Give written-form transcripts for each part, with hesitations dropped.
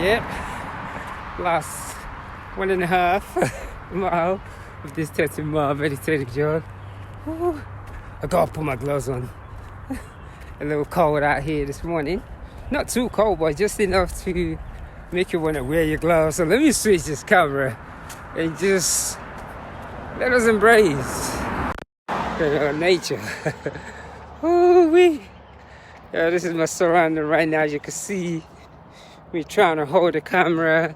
Yep, last 1.5 mile of this 30-mile meditative jog. Woo. I gotta put my gloves on. A little cold out here this morning. Not too cold, but just enough to make you want to wear your gloves. So let me switch this camera and just let us embrace nature. Ooh-wee. Yeah, this is my surrounding right now. As you can see me trying to hold the camera,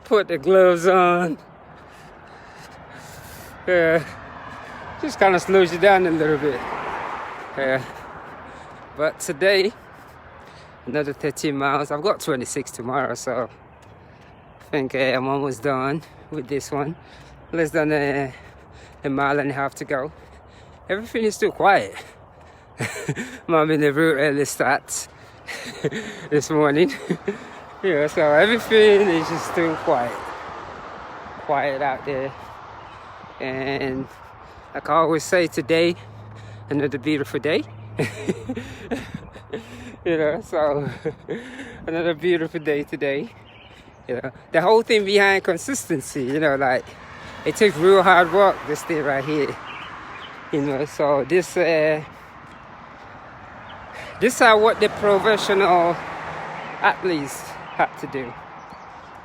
put the gloves on. Just kind of slows you down a little bit. But today, another 13 miles. I've got 26 tomorrow, so I think I'm almost done with this one. Less than a mile and a half to go. Everything is still quiet. I'm in the real early start this morning. Yeah, so everything is just still quiet out there. And like I always say, today, another beautiful day. So another beautiful day today. The whole thing behind consistency, like it takes real hard work, this thing right here. So this is what the professional athletes have to do.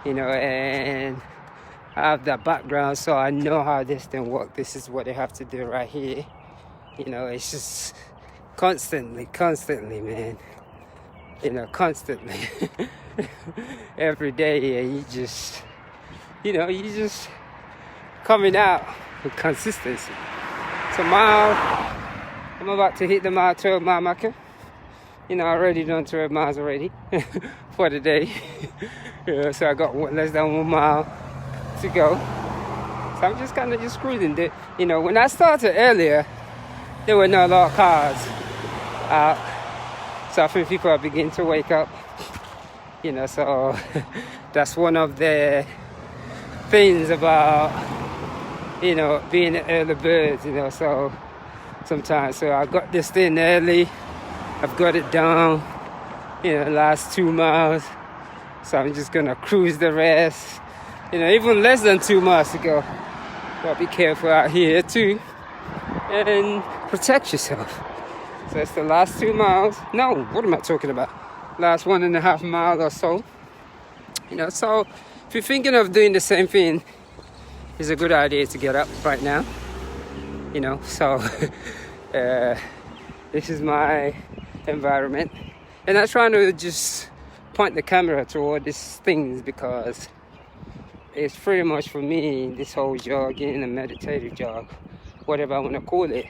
And I have that background, so I know how this thing works. This is what they have to do right here. It's just constantly, man. Constantly. Every day, and you just coming out with consistency. So I'm about to hit the 12 mile marker. I already done 12 miles already for the day. So I got less than 1 mile to go. So I'm just kind of cruising. When I started earlier, there were not a lot of cars out. So I think people are beginning to wake up. So that's one of the things about, being an early bird, so sometimes. So I got this thing early. I've got it down, last 2 miles. So I'm just gonna cruise the rest. Even less than 2 miles to go. Gotta be careful out here too. And protect yourself. So it's the last 2 miles. No, what am I talking about? Last 1.5 miles or so. So if you're thinking of doing the same thing, it's a good idea to get up right now. So this is my environment. And I'm trying to just point the camera toward these things because it's pretty much for me, this whole jogging, a meditative jog, whatever I want to call it,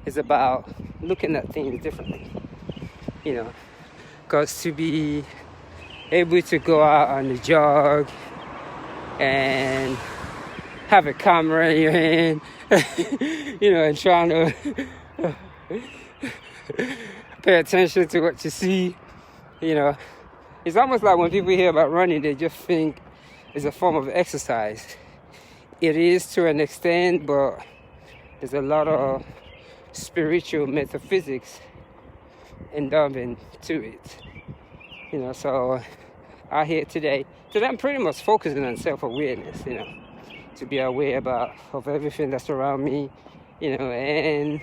is about looking at things differently. Because to be able to go out on the jog and have a camera in your hand, and trying to pay attention to what you see, it's almost like when people hear about running, they just think it's a form of exercise. It is to an extent, but there's a lot of spiritual metaphysics endowment to it. So out here today I'm pretty much focusing on self-awareness, to be aware of everything that's around me, and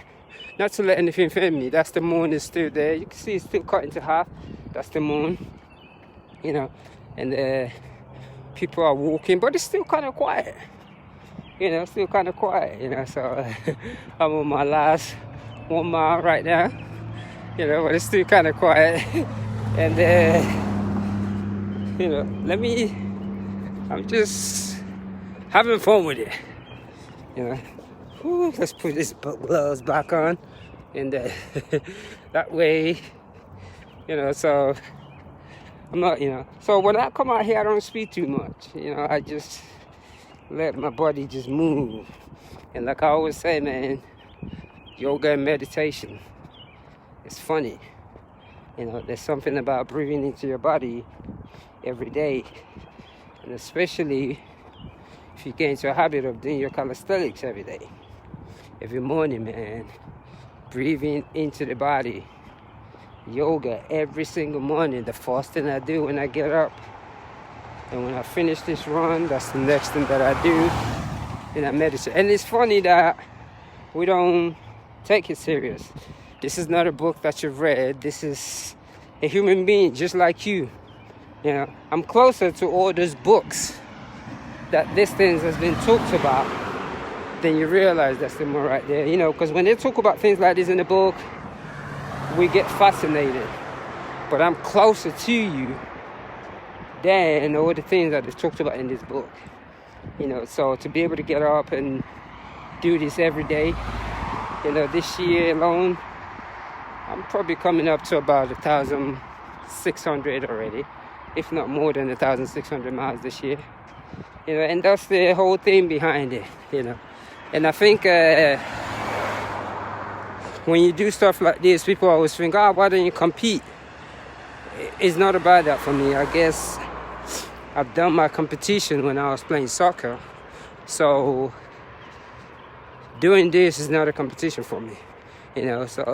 not to let anything offend me. That's the moon is still there. You can see it's still cut into half. That's the moon, and people are walking, but it's still kind of quiet. So I'm on my last 1 mile right now, but it's still kind of quiet. And I'm just having fun with it. Let's put this gloves back on, and that way, so I'm not, so when I come out here, I don't speak too much. I just let my body just move. And like I always say, man, yoga and meditation, it's funny. There's something about breathing into your body every day, and especially if you get into a habit of doing your calisthenics every day, every morning, man, breathing into the body yoga every single morning. The first thing I do when I get up. And when I finish this run, that's the next thing that I do. And I meditate. And it's funny that we don't take it serious. This is not a book that you've read. This is a human being just like you. You know, I'm closer to all those books that these things has been talked about than you realize. That's the more right there. You know, because when they talk about things like this in the book, we get fascinated. But I'm closer to you than all the things that is talked about in this book. You know, so to be able to get up and do this every day, you know, this year alone, I'm probably coming up to about 1,600 already, if not more than 1,600 miles this year. You know, and that's the whole thing behind it, you know. And I think when you do stuff like this, people always think, why don't you compete? It's not about that for me. I guess I've done my competition when I was playing soccer. So doing this is not a competition for me. You know, so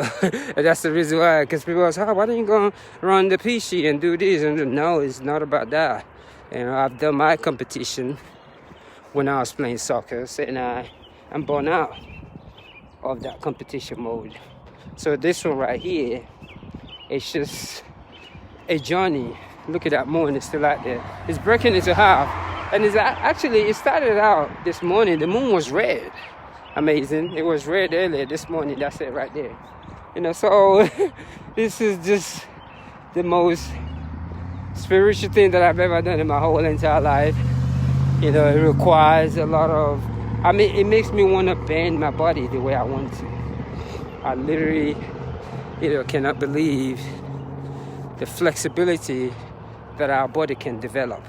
that's the reason why. Because people say, why don't you go run the PC and do this? And no, it's not about that. You know, I've done my competition when I was playing soccer. And I'm born out of that competition mode. So this one right here, it's just a journey. Look at that moon, it's still out there. It's breaking into half. And it's actually, it started out this morning. The moon was red. Amazing. It was red earlier this morning. That's it right there. You know, so this is just the most spiritual thing that I've ever done in my whole entire life. You know, it requires a lot of, it makes me want to bend my body the way I want to. I literally, cannot believe the flexibility that our body can develop.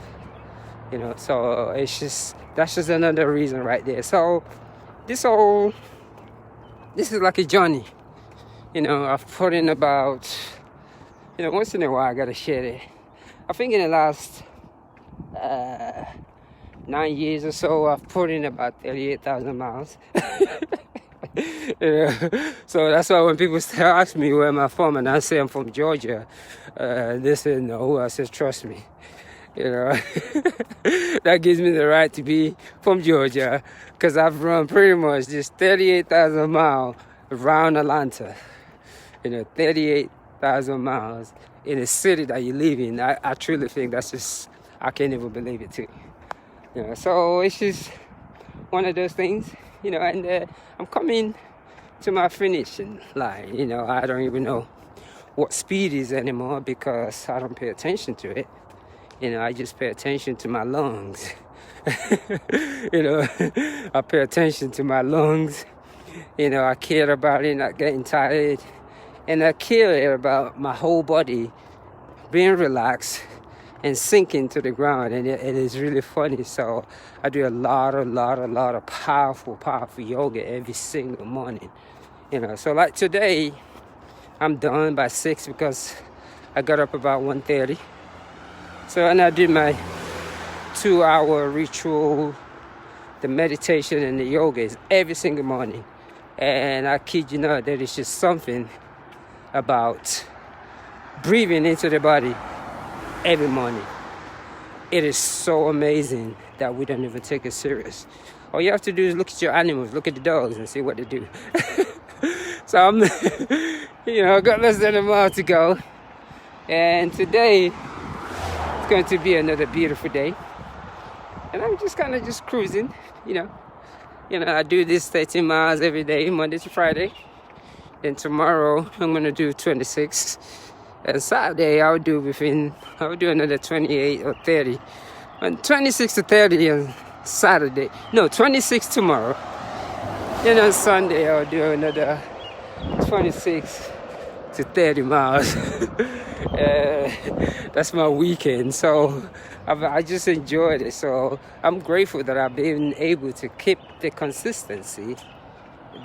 You know, so that's just another reason right there. So this is like a journey. You know, I've put in about, once in a while I gotta share it. I think in the last 9 years or so, I've put in about 38,000 miles. So that's why when people ask me where am I from, and I say I'm from Georgia, they say no. I said trust me. That gives me the right to be from Georgia, because I've run pretty much just 38,000 miles around Atlanta. 38,000 miles in a city that you live in. I truly think that's just, I can't even believe it too. So it's just one of those things, and I'm coming to my finishing line. I don't even know what speed is anymore because I don't pay attention to it. I just pay attention to my lungs. I pay attention to my lungs. I care about it not getting tired. And I care about my whole body being relaxed and sinking to the ground. And it is really funny. So I do a lot of powerful yoga every single morning. So like today, I'm done by 6 because I got up about 1:30. So, and I did my 2-hour ritual, the meditation and the yoga is every single morning. And I kid you not, there is just something about breathing into the body every morning. It is so amazing that we don't even take it serious. All you have to do is look at your animals, look at the dogs and see what they do. So I'm, I got less than a mile to go. And today, it's going to be another beautiful day. And I'm just kind of just cruising, I do this 13 miles every day, Monday to Friday. And tomorrow, I'm going to do 26. And Saturday, I'll do another 28 or 30. And 26 to 30 on Saturday. No, 26 tomorrow. Then on Sunday, I'll do another 26 to 30 miles. That's my weekend. So I just enjoyed it. So I'm grateful that I've been able to keep the consistency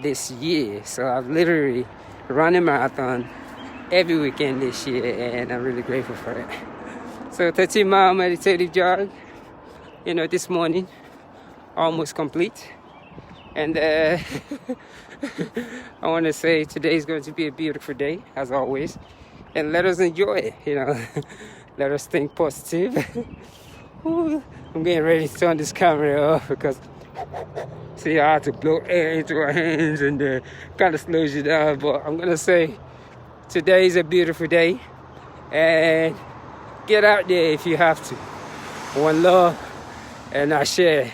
this year. So I've literally run a marathon every weekend this year, and I'm really grateful for it. So 13-mile meditative jog, this morning, almost complete. And I want to say today is going to be a beautiful day, as always. and let us enjoy it, you know. Let us think positive. Ooh, I'm getting ready to turn this camera off because see, I had to blow air into our hands and kind of slows you down. But I'm gonna say today is a beautiful day, and get out there if you have to. One love, and I share.